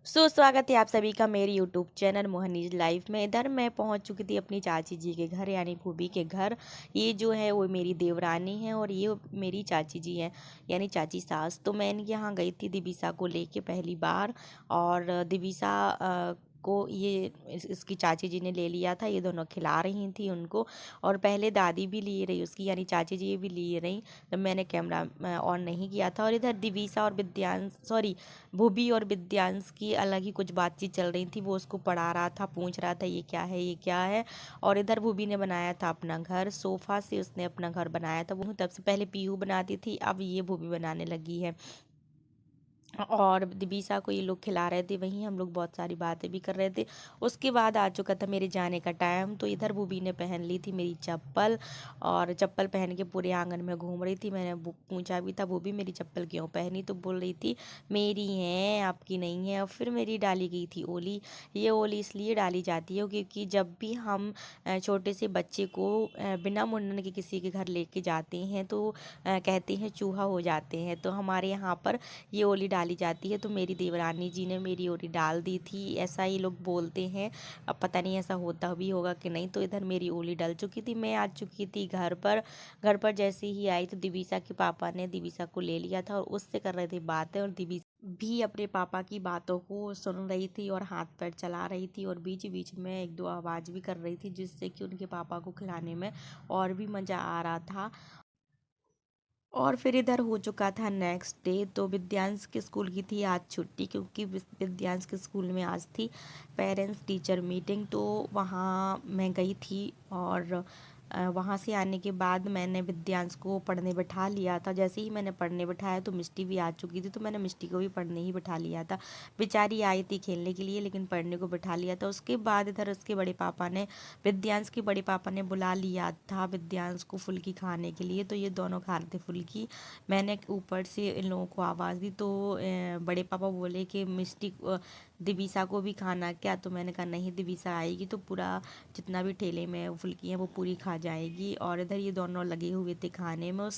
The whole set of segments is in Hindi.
स्वागत है आप सभी का मेरे यूट्यूब चैनल मोहनीज लाइफ में। इधर मैं पहुंच चुकी थी अपनी चाची जी के घर यानी फूफी के घर। ये जो है वो मेरी देवरानी है और ये मेरी चाची जी हैं यानी चाची सास। तो मैं इनके यहाँ गई थी दिवीसा को लेके पहली बार। और दिवीसा को ये इसकी चाची जी ने ले लिया था। ये दोनों खिला रही थी उनको। और पहले दादी भी लिए रही उसकी यानी चाची जी भी लिए रही। तब मैंने कैमरा ऑन नहीं किया था। और इधर दिवीसा और विद्यांश सॉरी भूबी और विद्यांश की अलग ही कुछ बातचीत चल रही थी। वो उसको पढ़ा रहा था, पूछ रहा था ये क्या है ये क्या है। और इधर भूबी ने बनाया था अपना घर, सोफा से उसने अपना घर बनाया था। वो तब से पहले पीहू बनाती थी, अब ये भूबी बनाने लगी है। और दिवीसा को ये लोग खिला रहे थे, वहीं हम लोग बहुत सारी बातें भी कर रहे थे। उसके बाद आ चुका था मेरे जाने का टाइम। तो इधर बूबी ने पहन ली थी मेरी चप्पल और चप्पल पहन के पूरे आंगन में घूम रही थी। मैंने पूछा भी था बूबी मेरी चप्पल क्यों पहनी, तो बोल रही थी मेरी है आपकी नहीं है। और फिर मेरी डाली गई थी ओली। ये ओली इसलिए डाली जाती है क्योंकि जब भी हम छोटे से बच्चे को बिना मुंडन के किसी के घर लेके जाते हैं तो कहते हैं चूहा हो जाते हैं। तो हमारे यहाँ पर ये ओली डाली जाती है। तो मेरी देवरानी जी ने मेरी ओली डाल दी थी, ऐसा ही लोग बोलते हैं। अब पता नहीं ऐसा होता भी होगा कि नहीं। तो इधर मेरी ओली डल चुकी थी, मैं आ चुकी थी घर पर। घर पर जैसे ही आई तो दिवीसा के पापा ने दिवीसा को ले लिया था और उससे कर रहे थे बातें। और दिवीसा भी अपने पापा की बातों को सुन रही थी और हाथ पैर चला रही थी और बीच बीच में एक दो आवाज़ भी कर रही थी, जिससे कि उनके पापा को खिलाने में और भी मज़ा आ रहा था। और फिर इधर हो चुका था नेक्स्ट डे। तो विद्यांश के स्कूल की थी आज छुट्टी, क्योंकि विद्यांश के स्कूल में आज थी पेरेंट्स टीचर मीटिंग। तो वहाँ मैं गई थी और वहाँ से आने के बाद मैंने विद्यांश को पढ़ने बैठा लिया था। जैसे ही मैंने पढ़ने बैठाया तो मिष्टी भी आ चुकी थी, तो मैंने मिष्टी को भी पढ़ने ही बैठा लिया था। बेचारी आई थी खेलने के लिए लेकिन पढ़ने को बैठा लिया था। उसके बाद इधर उसके बड़े पापा ने विद्यांश के बड़े पापा ने बुला लिया था विद्यांश को फुल्की खाने के लिए। तो ये दोनों खा रहे थे फुल्की। मैंने ऊपर से इन लोगों को आवाज़ दी तो बड़े पापा बोले कि मिष्टी दिवीसा को भी खाना क्या। तो मैंने कहा नहीं, दिवीसा आएगी तो पूरा जितना भी ठेले में फुल्की है वो पूरी खा जाएगी। और इधर ये दोनों लगे हुए थे खाने में।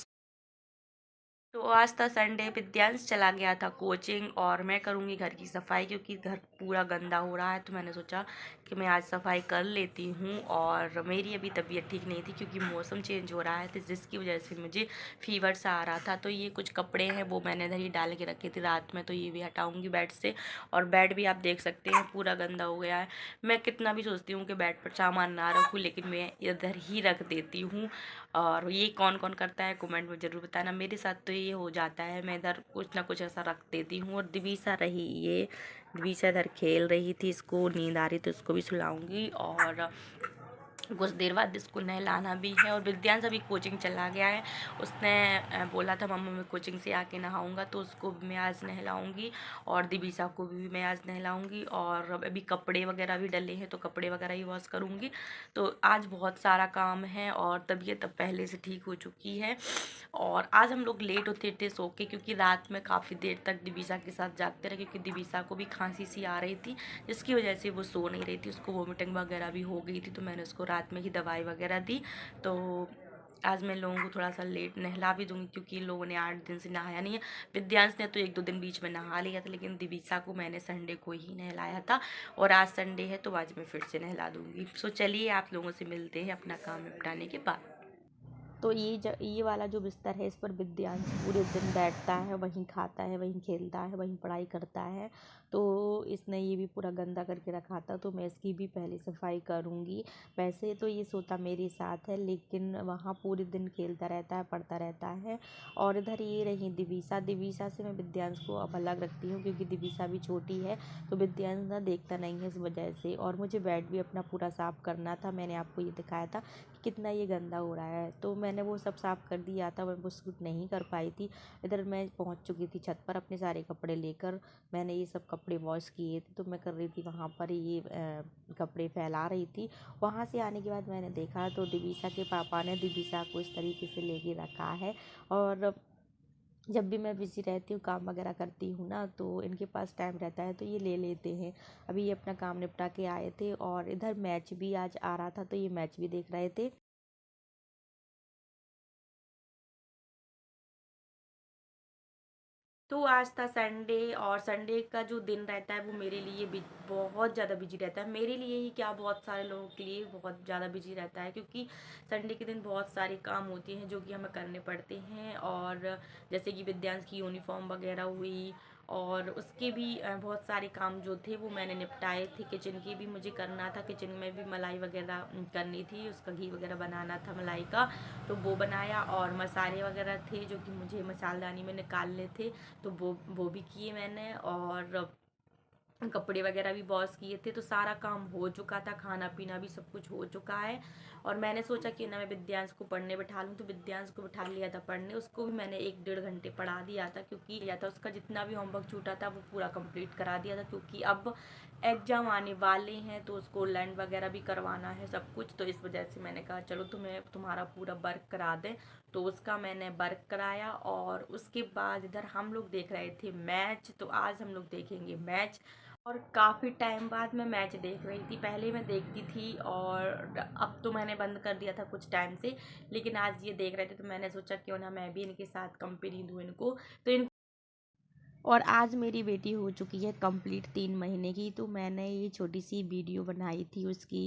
तो आज था संडे, विद्यांश चला गया था कोचिंग और मैं करूँगी घर की सफाई, क्योंकि घर पूरा गंदा हो रहा है। तो मैंने सोचा कि मैं आज सफाई कर लेती हूँ। और मेरी अभी तबीयत ठीक नहीं थी क्योंकि मौसम चेंज हो रहा है, तो जिसकी वजह से मुझे फीवर सा आ रहा था। तो ये कुछ कपड़े हैं वो मैंने इधर ही डाल के रखे थे रात में, तो ये भी हटाऊँगी बेड से। और बेड भी आप देख सकते हैं पूरा गंदा हो गया है। मैं कितना भी सोचती हूँ कि बेड पर सामान ना रखूँ, लेकिन मैं इधर ही रख देती हूँ। और ये कौन कौन करता है कमेंट में ज़रूर बताना। मेरे साथ तो ये हो जाता है, मैं इधर कुछ ना कुछ ऐसा रख देती हूँ। और दिवीसा रही, ये दिवीसा इधर खेल रही थी, इसको नींद आ रही थी, उसको भी सुलाऊंगी। और कुछ देर बाद इसको नहलाना भी है। और विद्यांश अभी कोचिंग चला गया है। उसने बोला था मम्मा मैं कोचिंग से आके नहाऊंगा, तो उसको भी मैं आज नहलाऊंगी और दिवीसा को भी मैं आज नहलाऊंगी। और अभी कपड़े वगैरह भी डले हैं तो कपड़े वगैरह ही वॉश करूंगी। तो आज बहुत सारा काम है और तबीयत अब पहले से ठीक हो चुकी है। और आज हम लोग लेट होते थे सो के, क्योंकि रात में काफ़ी देर तक दिवीसा के साथ जागते रहे, क्योंकि दिवीसा को भी खांसी सी आ रही थी, जिसकी वजह से वो सो नहीं रही थी। उसको वोमिटिंग वगैरह भी हो गई थी, तो मैंने उसको रात में ही दवाई वगैरह दी। तो आज मैं लोगों को थोड़ा सा लेट नहला भी दूंगी, क्योंकि इन लोगों ने 8 दिन से नहाया नहीं है। विद्यांश ने तो 1-2 दिन बीच में नहा लिया था, लेकिन दिवीसा को मैंने संडे को ही नहलाया था। और आज संडे है तो आज मैं फिर से नहला दूंगी। सो चलिए आप लोगों से मिलते हैं अपना काम निपटाने के बाद। तो ये वाला जो बिस्तर है इस पर विद्यांश पूरे दिन बैठता है, वहीं खाता है, वहीं खेलता है, वहीं पढ़ाई करता है। तो इसने ये भी पूरा गंदा करके रखा था, तो मैं इसकी भी पहले सफाई करूँगी। वैसे तो ये सोता मेरे साथ है, लेकिन वहाँ पूरे दिन खेलता रहता है, पढ़ता रहता है। और इधर ये रही दिवीसा। दिवीसा से मैं विद्यांश को अब अलग रखती हूँ, क्योंकि दिवीसा भी छोटी है तो विद्यांश ना देखता नहीं है इस वजह से। और मुझे बेड भी अपना पूरा साफ़ करना था, मैंने आपको ये दिखाया था कितना ये गंदा हो रहा है। तो मैंने वो सब साफ़ कर दिया था, मैं वो शूट नहीं कर पाई थी। इधर मैं पहुंच चुकी थी छत पर अपने सारे कपड़े लेकर। मैंने ये सब कपड़े वॉश किए थे, तो मैं कर रही थी वहाँ पर ये कपड़े फैला रही थी। वहाँ से आने के बाद मैंने देखा तो दिवीसा के पापा ने दिवीसा को इस तरीके से लेके रखा है। और जब भी मैं बिज़ी रहती हूँ काम वगैरह करती हूँ ना, तो इनके पास टाइम रहता है तो ये ले लेते हैं। अभी ये अपना काम निपटा के आए थे और इधर मैच भी आज आ रहा था, तो ये मैच भी देख रहे थे। तो तो आज था संडे, और संडे का जो दिन रहता है वो मेरे लिए बहुत ज़्यादा बिजी रहता है। मेरे लिए ही क्या, बहुत सारे लोगों के लिए बहुत ज़्यादा बिजी रहता है, क्योंकि संडे के दिन बहुत सारे काम होते हैं जो कि हमें करने पड़ते हैं। और जैसे कि विद्यांश की यूनिफॉर्म वगैरह हुई, और उसके भी बहुत सारे काम जो थे वो मैंने निपटाए थे। किचन की भी मुझे करना था, किचन में भी मलाई वगैरह करनी थी, उसका घी वगैरह बनाना था मलाई का, तो वो बनाया। और मसाले वगैरह थे जो कि मुझे मसालदानी में निकालने थे, तो वो भी किए मैंने। और कपड़े वगैरह भी वॉश किए थे, तो सारा काम हो चुका था, खाना पीना भी सब कुछ हो चुका है। और मैंने सोचा कि ना मैं विद्यांश को पढ़ने बैठा लूँ, तो विद्यांश को बैठा लिया था पढ़ने। उसको भी मैंने 1-1.5 घंटे पढ़ा दिया था, क्योंकि या था उसका जितना भी होमवर्क छूटा था वो पूरा कंप्लीट करा दिया था, क्योंकि अब एग्जाम आने वाले हैं तो उसको लर्न वगैरह भी करवाना है सब कुछ। तो इस वजह से मैंने कहा चलो तुम्हें तुम्हारा पूरा वर्क करा दें, तो उसका मैंने वर्क कराया। और उसके बाद इधर हम लोग देख रहे थे मैच, तो आज हम लोग देखेंगे मैच। और काफ़ी टाइम बाद मैं मैच देख रही थी। पहले मैं देखती थी और अब तो मैंने बंद कर दिया था कुछ टाइम से, लेकिन आज ये देख रहे थे तो मैंने सोचा क्यों ना मैं भी इनके साथ कंपनी दूँ इनको। तो इन और आज मेरी बेटी हो चुकी है कंप्लीट 3 महीने की, तो मैंने ये छोटी सी वीडियो बनाई थी उसकी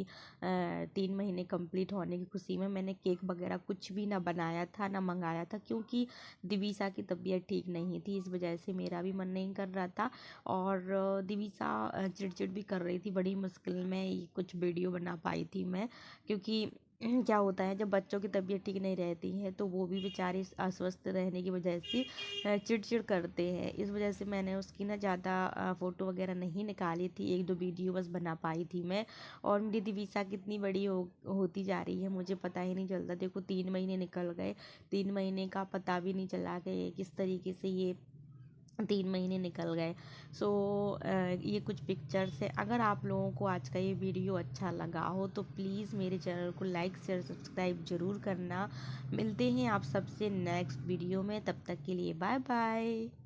3 महीने कंप्लीट होने की खुशी में। मैंने केक वगैरह कुछ भी ना बनाया था ना मंगाया था, क्योंकि दिवीसा की तबीयत ठीक नहीं थी, इस वजह से मेरा भी मन नहीं कर रहा था। और दिवीसा चिड़चिड़ भी कर रही थी, बड़ी मुश्किल में ये कुछ वीडियो बना पाई थी मैं, क्योंकि क्या होता है जब बच्चों की तबीयत ठीक नहीं रहती है तो वो भी बेचारे अस्वस्थ रहने की वजह से चिड़चिड़ करते हैं। इस वजह से मैंने उसकी ना ज़्यादा फ़ोटो वगैरह नहीं निकाली थी, 1-2 वीडियो बस बना पाई थी मैं। और मेरी दिवीसा कितनी बड़ी होती जा रही है मुझे पता ही नहीं चलता। देखो 3 महीने निकल गए, 3 महीने का पता भी नहीं चला कि किस तरीके से ये 3 महीने निकल गए। सो ये कुछ पिक्चर्स है। अगर आप लोगों को आज का ये वीडियो अच्छा लगा हो तो प्लीज़ मेरे चैनल को लाइक शेयर सब्सक्राइब ज़रूर करना। मिलते हैं आप सबसे नेक्स्ट वीडियो में, तब तक के लिए बाय बाय।